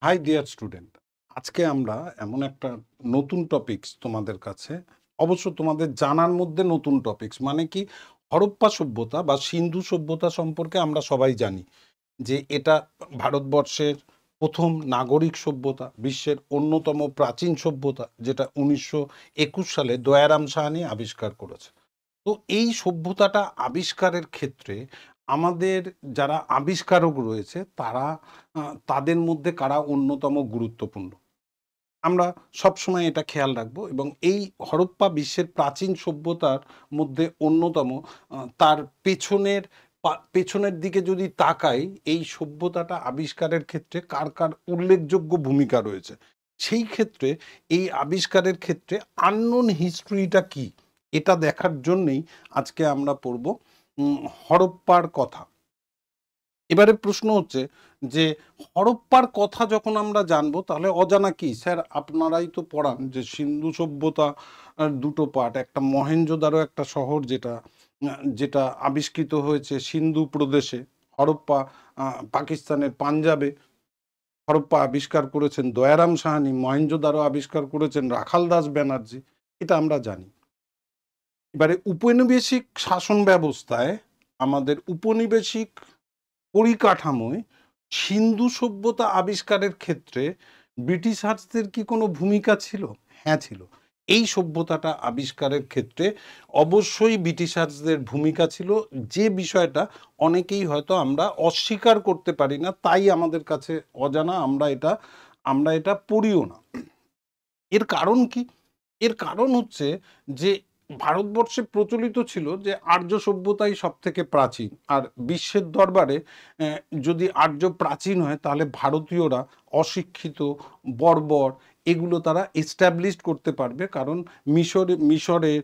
High dear student, আজকে আমরা এমন একটা নতুন টপিকস তোমাদের কাছে, অবশ্য তোমাদের জানার মধ্যে নতুন টপিকস মানে কি, হরপ্পা সভ্যতা বা সিন্ধু সভ্যতা সম্পর্কে আমরা সবাই জানি যে এটা ভারতবর্ষের প্রথম নাগরিক সভ্যতা, বিশ্বের অন্যতম প্রাচীন সভ্যতা, যেটা 1921 সালে দয়ারাম সাহানি আবিষ্কার করেছে। তো এই সভ্যতাটা আবিষ্কারের ক্ষেত্রে আমাদের যারা আবিষ্কারক রয়েছে তারা তাদের মধ্যে কারা অন্যতম গুরুত্বপূর্ণ, আমরা সবসময় এটা খেয়াল রাখবো। এবং এই হরপ্পা বিশ্বের প্রাচীন সভ্যতার মধ্যে অন্যতম। তার পেছনের দিকে যদি তাকাই, এই সভ্যতাটা আবিষ্কারের ক্ষেত্রে কার কার উল্লেখযোগ্য ভূমিকা রয়েছে, সেই ক্ষেত্রে এই আবিষ্কারের ক্ষেত্রে আননোন হিস্ট্রিটা কি, এটা দেখার জন্যেই আজকে আমরা পড়ব হরপ্পার কথা। এবারে প্রশ্ন হচ্ছে যে হরপ্পার কথা যখন আমরা জানবো তাহলে অজানা কি? স্যার আপনারাই তো পড়ান যে সিন্ধু সভ্যতা দুটো পার্ট, একটা মহেঞ্জোদারো একটা শহর যেটা যেটা আবিষ্কৃত হয়েছে সিন্ধু প্রদেশে, হরপ্পা পাকিস্তানের পাঞ্জাবে। হরপ্পা আবিষ্কার করেছেন দয়ারাম সাহানি, মহেঞ্জোদারো আবিষ্কার করেছেন রাখালদাস ব্যানার্জি, এটা আমরা জানি। এবারে উপনিবেশিক শাসন ব্যবস্থায়, আমাদের উপনিবেশিক পরিকাঠামোয় সিন্ধু সভ্যতা আবিষ্কারের ক্ষেত্রে ব্রিটিশার্সদের কি কোনো ভূমিকা ছিল? হ্যাঁ ছিল। এই সভ্যতাটা আবিষ্কারের ক্ষেত্রে অবশ্যই ব্রিটিশার্সদের ভূমিকা ছিল, যে বিষয়টা অনেকেই হয়তো আমরা অস্বীকার করতে পারি না, তাই আমাদের কাছে অজানা, আমরা এটা পড়িও না। এর কারণ কি? এর কারণ হচ্ছে যে ভারতবর্ষে প্রচলিত ছিল যে আর্য সভ্যতাই সব থেকে প্রাচীন, আর বিশ্বের দরবারে যদি আর্য প্রাচীন হয় তাহলে ভারতীয়রা অশিক্ষিত, বর্বর, এগুলো তারা এস্টাবলিশড করতে পারবে। কারণ মিশরের,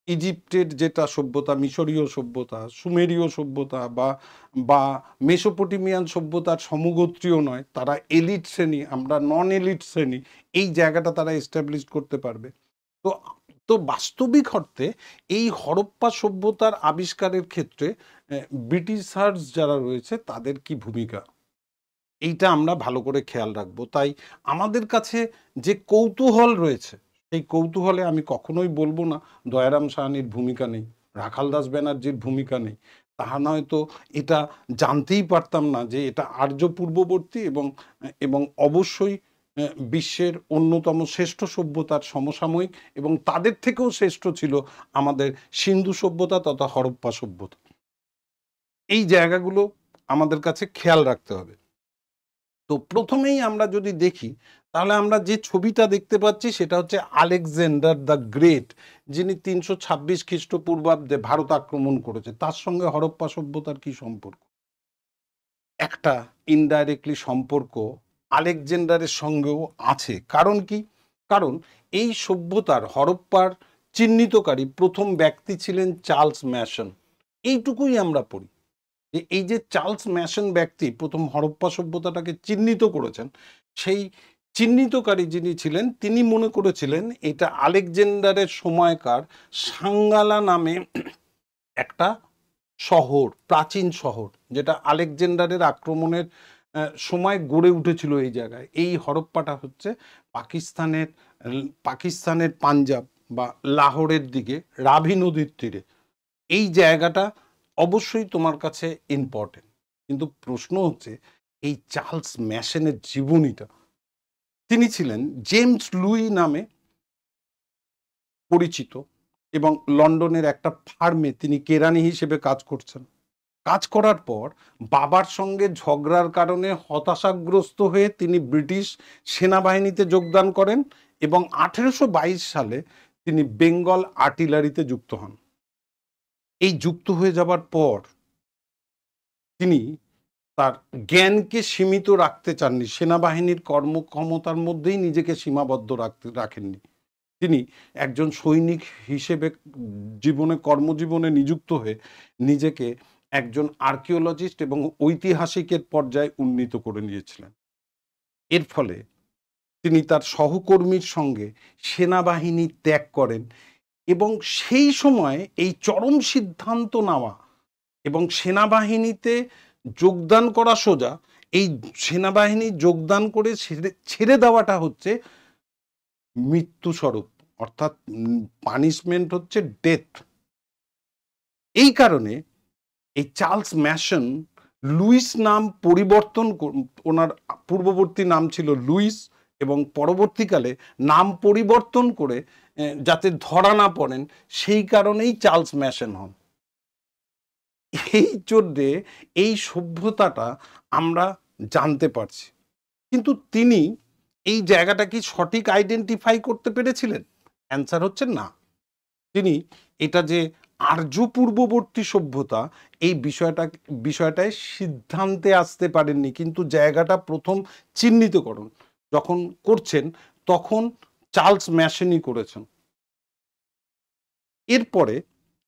ইজিপ্টের যেটা সভ্যতা, মিশরীয় সভ্যতা, সুমেরীয় সভ্যতা বা মেসোপটেমিয়ান সভ্যতার সমগোত্রীয় নয়, তারা এলিট শ্রেণী, আমরা নন এলিট শ্রেণী, এই জায়গাটা তারা এস্টাবলিশ করতে পারবে। তো তো বাস্তবিক অর্থে এই হরপ্পা সভ্যতার আবিষ্কারের ক্ষেত্রে ব্রিটিশার্স যারা রয়েছে তাদের কি ভূমিকা, এইটা আমরা ভালো করে খেয়াল রাখবো। তাই আমাদের কাছে যে কৌতূহল রয়েছে, সেই কৌতূহলে আমি কখনোই বলবো না দয়ারাম সাহানির ভূমিকা নেই, রাখালদাস ব্যানার্জির ভূমিকা নেই। তাহা নয়তো এটা জানতেই পারতাম না যে এটা আর্য পূর্ববর্তী এবং এবং অবশ্যই বিশ্বের অন্যতম শ্রেষ্ঠ সভ্যতার সমসাময়িক, এবং তাদের থেকেও শ্রেষ্ঠ ছিল আমাদের সিন্ধু সভ্যতা তথা হরপ্পা সভ্যতা। এই জায়গাগুলো আমাদের কাছে খেয়াল রাখতে হবে। তো প্রথমেই আমরা যদি দেখি তাহলে আমরা যে ছবিটা দেখতে পাচ্ছি সেটা হচ্ছে আলেকজান্ডার দ্য গ্রেট, যিনি 326 খ্রিস্টপূর্বাব্দে ভারত আক্রমণ করেছে। তার সঙ্গে হরপ্পা সভ্যতার কি সম্পর্ক? একটা ইনডাইরেক্টলি সম্পর্ক আলেকজান্ডারের সঙ্গেও আছে। কারণ কি? কারণ এই সভ্যতার, হরপ্পার চিহ্নিতকারী প্রথম ব্যক্তি ছিলেন চার্লস ম্যাসন। এইটুকুই আমরা পড়ি যে এই যে চার্লস ম্যাসন ব্যক্তি প্রথম হরপ্পা সভ্যতাটাকে চিহ্নিত করেছেন, সেই চিহ্নিতকারী যিনি ছিলেন তিনি মনে করেছিলেন এটা আলেকজান্ডারের সময়কার সাঙ্গালা নামে একটা শহর, প্রাচীন শহর, যেটা আলেকজান্ডারের আক্রমণের সময় গড়ে উঠেছিল এই জায়গায়। এই হরপ্পাটা হচ্ছে পাকিস্তানের পাকিস্তানের পাঞ্জাব বা লাহোরের দিকে রাভি নদীর তীরে। এই জায়গাটা অবশ্যই তোমার কাছে ইম্পর্টেন্ট। কিন্তু প্রশ্ন হচ্ছে এই চার্লস ম্যাসনের জীবনীটা, তিনি ছিলেন জেমস লুই নামে পরিচিত এবং লন্ডনের একটা ফার্মে তিনি কেরানি হিসেবে কাজ করছেন। কাজ করার পর বাবার সঙ্গে ঝগড়ার কারণে হতাশাগ্রস্ত হয়ে তিনি ব্রিটিশ সেনাবাহিনীতে যোগদান করেন এবং 1822 সালে তিনি বেঙ্গল আর্টিলারিতে যুক্ত হন। এই যুক্ত হয়ে যাবার পর তিনি তার জ্ঞানকে সীমিত রাখতে চাননি, সেনাবাহিনীর কর্মক্ষমতার মধ্যেই নিজেকে সীমাবদ্ধ রাখেননি। তিনি একজন সৈনিক হিসেবে কর্মজীবনে নিযুক্ত হয়ে নিজেকে একজন আর্কিওলজিস্ট এবং ঐতিহাসিকের পর্যায়ে উন্নীত করে নিয়েছিলেন। এর ফলে তিনি তার সহকর্মীর সঙ্গে সেনাবাহিনী ত্যাগ করেন এবং সেই সময় এই চরম সিদ্ধান্ত নেওয়া এবং সেনাবাহিনীতে যোগদান করা সোজা, এই সেনাবাহিনী যোগদান করে ছেড়ে দেওয়াটা হচ্ছে মৃত্যুস্বরূপ, অর্থাৎ পানিশমেন্ট হচ্ছে ডেথ। এই কারণে এই চার্লস ম্যাসন লুইস নাম পরিবর্তন, ওনার পূর্ববর্তী নাম ছিল লুইস এবং পরবর্তীকালে নাম পরিবর্তন করে যাতে ধরা না পড়েন সেই কারণেই চার্লস ম্যাসন হন। এই জন্যে এই সভ্যতাটা আমরা জানতে পারছি। কিন্তু তিনি এই জায়গাটা কি সঠিক আইডেন্টিফাই করতে পেরেছিলেন? অ্যান্সার হচ্ছে না। তিনি এটা যে আর্য পূর্ববর্তী সভ্যতা এই বিষয়টায় সিদ্ধান্তে আসতে পারেননি, কিন্তু জায়গাটা প্রথম চিহ্নিতকরণ যখন করছেন তখন চার্লস ম্যাসনই করেছেন। এরপরে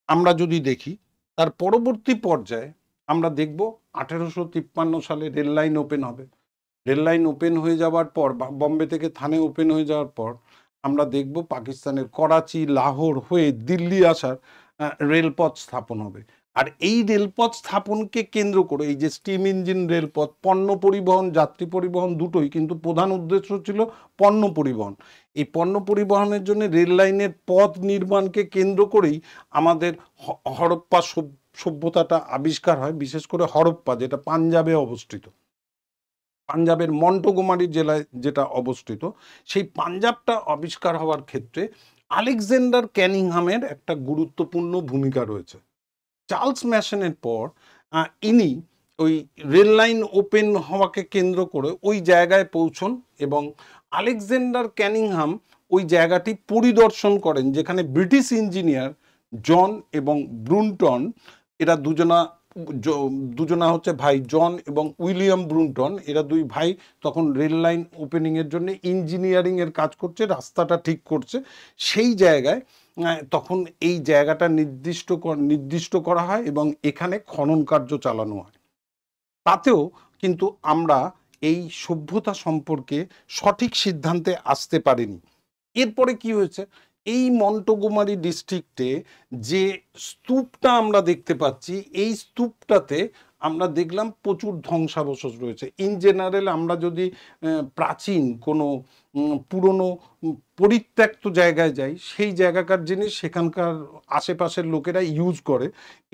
আমরা যদি দেখি তার পরবর্তী পর্যায়ে আমরা দেখব 1853 সালে রেল লাইন ওপেন হবে। রেল লাইন ওপেন হয়ে যাওয়ার পর, বম্বে থেকে থানে ওপেন হয়ে যাওয়ার পর আমরা দেখব পাকিস্তানের করাচি, লাহোর হয়ে দিল্লি আসার রেলপথ স্থাপন হবে। আর এই রেলপথ স্থাপনকে কেন্দ্র করে এই যে স্টিম ইঞ্জিন রেলপথ, পণ্য পরিবহন, যাত্রী পরিবহন দুটোই, কিন্তু প্রধান উদ্দেশ্য ছিল পণ্য পরিবহন। এই পণ্য পরিবহনের জন্য রেল লাইনের পথ নির্মাণকে কেন্দ্র করেই আমাদের হরপ্পা সভ্যতাটা আবিষ্কার হয়, বিশেষ করে হরপ্পা, যেটা পাঞ্জাবে অবস্থিত। পাঞ্জাবের মন্টগোমারি জেলায় যেটা অবস্থিত, সেই পাঞ্জাবটা আবিষ্কার হওয়ার ক্ষেত্রে আলেকজান্ডার ক্যানিংহামের একটা গুরুত্বপূর্ণ ভূমিকা রয়েছে। চার্লস ম্যাসনের পর ইনি ওই রেল লাইন ওপেন হওয়াকে কেন্দ্র করে ওই জায়গায় পৌঁছন এবং আলেকজান্ডার ক্যানিংহাম ওই জায়গাটি পরিদর্শন করেন, যেখানে ব্রিটিশ ইঞ্জিনিয়ার জন এবং ব্রুনটন, এরা দুজনা হচ্ছে ভাই, জন এবং উইলিয়াম ব্রুনটন, এরা দুই ভাই তখন রেল লাইন ওপেনিংয়ের জন্য ইঞ্জিনিয়ারিংয়ের কাজ করছে, রাস্তাটা ঠিক করছে। সেই জায়গায় তখন এই জায়গাটা নির্দিষ্ট করা হয় এবং এখানে খনন কার্য চালানো হয়। তাতেও কিন্তু আমরা এই সভ্যতা সম্পর্কে সঠিক সিদ্ধান্তে আসতে পারিনি। এরপরে কি হয়েছে, এই মন্টগোমারি ডিস্ট্রিক্টে যে স্তূপটা আমরা দেখতে পাচ্ছি, এই স্তূপটাতে আমরা দেখলাম প্রচুর ধ্বংসাবশেষ রয়েছে। ইন জেনারেল আমরা যদি প্রাচীন কোনো পুরনো পরিত্যক্ত জায়গায় যাই, সেই জায়গাকার জিনিস সেখানকার আশেপাশের লোকেরা ইউজ করে,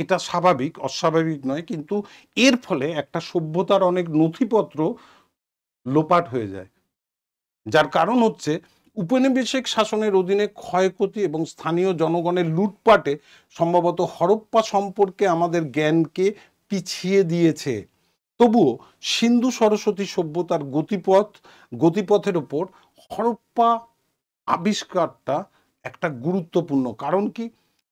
এটা স্বাভাবিক, অস্বাভাবিক নয়। কিন্তু এর ফলে একটা সভ্যতার অনেক নথিপত্র লোপাট হয়ে যায়, যার কারণ হচ্ছে উপনিবেশিক শাসনের অধীনে ক্ষয়ক্ষতি এবং স্থানীয় জনগণের লুটপাটে সম্ভবত হরপ্পা সম্পর্কে আমাদের জ্ঞানকে পিছিয়ে দিয়েছে। তবুও সিন্ধু সরস্বতী সভ্যতার গতিপথের ওপর হরপ্পা আবিষ্কারটা একটা গুরুত্বপূর্ণ। কারণ কি?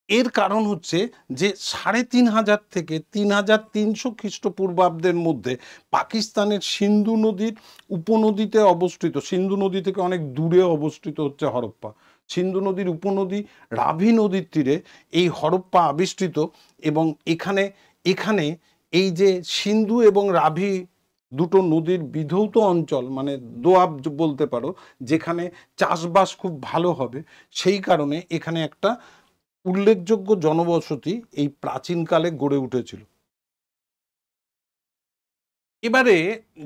এর কারণ হচ্ছে যে 3500 থেকে 3300 খ্রিস্টপূর্বাব্দের মধ্যে পাকিস্তানের সিন্ধু নদীর উপনদীতে অবস্থিত, সিন্ধু নদী থেকে অনেক দূরে অবস্থিত হচ্ছে হরপ্পা। সিন্ধু নদীর উপনদী রাভি নদীর তীরে এই হরপ্পা আবিষ্কৃত এবং এখানে এই যে সিন্ধু এবং রাভি দুটো নদীর বিধৌত অঞ্চল, মানে দোয়াব বলতে পারো, যেখানে চাষবাস খুব ভালো হবে, সেই কারণে এখানে একটা উল্লেখযোগ্য জনবসতি এই প্রাচীনকালে গড়ে উঠেছিল। এবারে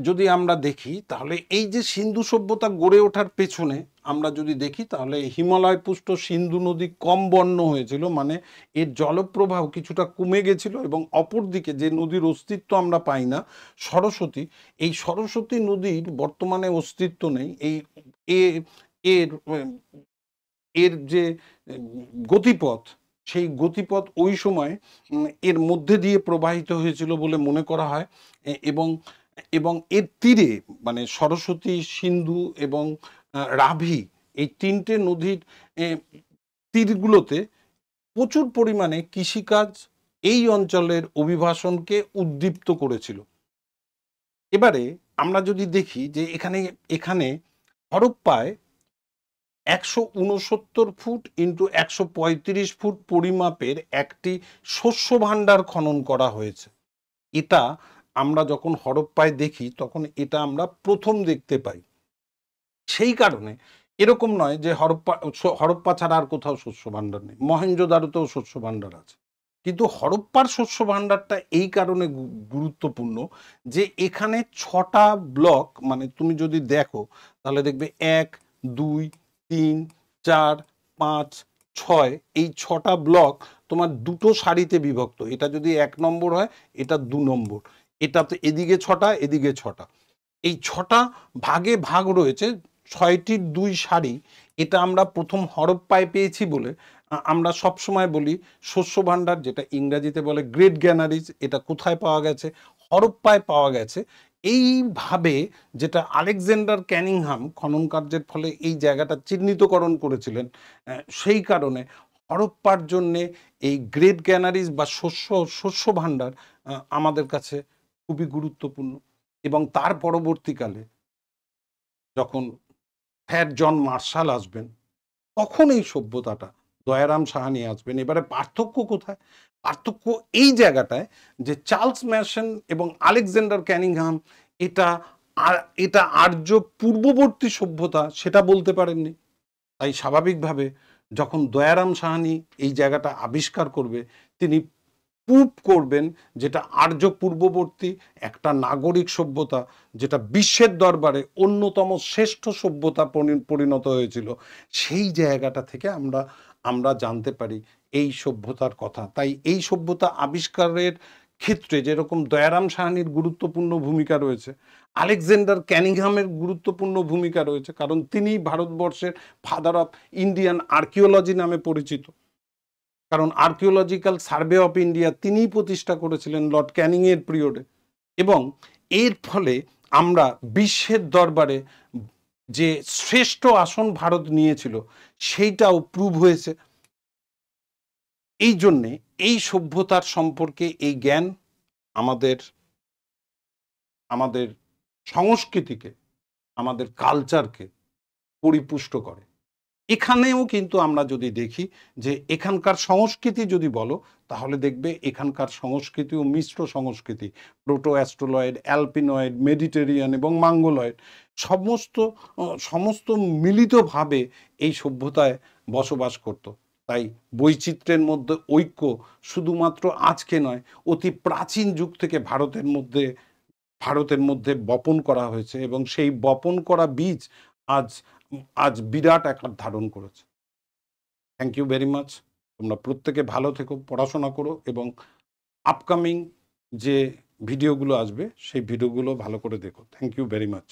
যদি আমরা দেখি তাহলে এই যে সিন্ধু সভ্যতা গড়ে ওঠার পেছনে আমরা যদি দেখি তাহলে হিমালয় পুষ্ট সিন্ধু নদী কম বন্য হয়েছিল, মানে এর জলপ্রবাহ কিছুটা কমে গেছিল। এবং অপরদিকে যে নদীর অস্তিত্ব আমরা পাই না, সরস্বতী, এই সরস্বতী নদীর বর্তমানে অস্তিত্ব নেই। এর এর যে গতিপথ, সেই গতিপথ ওই সময় এর মধ্যে দিয়ে প্রবাহিত হয়েছিল বলে মনে করা হয়। এবং এর তীরে, মানে সরস্বতী, সিন্ধু এবং রাভি, এই তিনটে নদীর তীরগুলোতে প্রচুর পরিমাণে কৃষিকাজ এই অঞ্চলের অভিবাসনকে উদ্দীপ্ত করেছিল। এবারে আমরা যদি দেখি যে এখানে হরপ্পায় 169 ফুট ইন্টু 135 ফুট পরিমাপের একটি শস্য ভাণ্ডার খনন করা হয়েছে। এটা আমরা যখন হরপ্পায় দেখি তখন এটা আমরা প্রথম দেখতে পাই। সেই কারণে এরকম নয় যে হরপ্পা ছাড়া আর কোথাও শস্য ভাণ্ডার নেই, মহেঞ্জোদারোতেও শস্য ভাণ্ডার আছে, কিন্তু হরপ্পার শস্য ভাণ্ডারটা এই কারণে গুরুত্বপূর্ণ যে এখানে 6টা ব্লক, মানে তুমি যদি দেখো তাহলে দেখবে 1, 2, 3, 4, 5, 6, এই 6টা ব্লক তোমার দুটো সারিতে বিভক্ত। এটা যদি 1 নম্বর হয়, এটা 2 নম্বর, এটাতে এদিকে 6টা, এদিকে 6টা, এই 6টা ভাগে ভাগ রয়েছে, 6টির 2 সারি। এটা আমরা প্রথম হরপ্পায় পেয়েছি বলে আমরা সবসময় বলি শস্য ভাণ্ডার, যেটা ইংরাজিতে বলে গ্রেট গ্যানারিজ, এটা কোথায় পাওয়া গেছে? হরপ্পায় পাওয়া গেছে। এইভাবে যেটা আলেকজান্ডার ক্যানিংহাম খনন কার্যের ফলে এই জায়গাটা চিহ্নিতকরণ করেছিলেন, সেই কারণে হরপ্পার জন্যে এই গ্রেট গ্যানারিজ বা শস্য ভাণ্ডার আমাদের কাছে খুবই গুরুত্বপূর্ণ। এবং তার পরবর্তীকালে যখন স্যার জন মার্শাল আসবেন, তখন এই সভ্যতাটা দয়ারাম সাহানি আসবেন। এবারে পার্থক্য কোথায়? পার্থক্য এই জায়গাটায় যে চার্লস ম্যাসন এবং আলেকজান্ডার ক্যানিংহাম এটা এটা আর্য পূর্ববর্তী সভ্যতা সেটা বলতে পারেননি। তাই স্বাভাবিকভাবে যখন দয়ারাম সাহানি এই জায়গাটা আবিষ্কার করবে, তিনি প্রুভ করবেন যেটা আর্য পূর্ববর্তী একটা নাগরিক সভ্যতা, যেটা বিশ্বের দরবারে অন্যতম শ্রেষ্ঠ সভ্যতা পরিণত হয়েছিল। সেই জায়গাটা থেকে আমরা জানতে পারি এই সভ্যতার কথা। তাই এই সভ্যতা আবিষ্কারের ক্ষেত্রে যেরকম দয়ারাম সাহানির গুরুত্বপূর্ণ ভূমিকা রয়েছে, আলেকজান্ডার ক্যানিংহামের গুরুত্বপূর্ণ ভূমিকা রয়েছে, কারণ তিনি ভারতবর্ষের ফাদার অফ ইন্ডিয়ান আর্কিওলজি নামে পরিচিত। কারণ আর্কিওলজিক্যাল সার্ভে অফ ইন্ডিয়া তিনিই প্রতিষ্ঠা করেছিলেন লর্ড ক্যানিংয়ের পিরিয়ডে। এবং এর ফলে আমরা বিশ্বের দরবারে যে শ্রেষ্ঠ আসন ভারত নিয়েছিল সেইটাও প্রুভ হয়েছে। এই জন্যে এই সভ্যতার সম্পর্কে এই জ্ঞান আমাদের আমাদের সংস্কৃতিকে, আমাদের কালচারকে পরিপুষ্ট করে। এখানেও কিন্তু আমরা যদি দেখি যে এখানকার সংস্কৃতি যদি বলো, তাহলে দেখবে এখানকার সংস্কৃতিও মিশ্র সংস্কৃতি, প্রোটো অ্যাস্ট্রোলয়েড, অ্যালপিনয়েড, মেডিটেরিয়ান এবং মঙ্গোলয়েড, সমস্ত মিলিতভাবে এই সভ্যতায় বসবাস করত। তাই বৈচিত্র্যের মধ্যে ঐক্য শুধুমাত্র আজকে নয়, অতি প্রাচীন যুগ থেকে ভারতের মধ্যে বপন করা হয়েছে, এবং সেই বপন করা বীজ আজ আজ বিরাট আকার ধারণ করেছে। Thank you very much. তোমরা প্রত্যেকে ভালো থেকো, পড়াশোনা করো, এবং আপকামিং যে ভিডিওগুলো আসবে সেই ভিডিওগুলো ভালো করে দেখো। Thank you very much.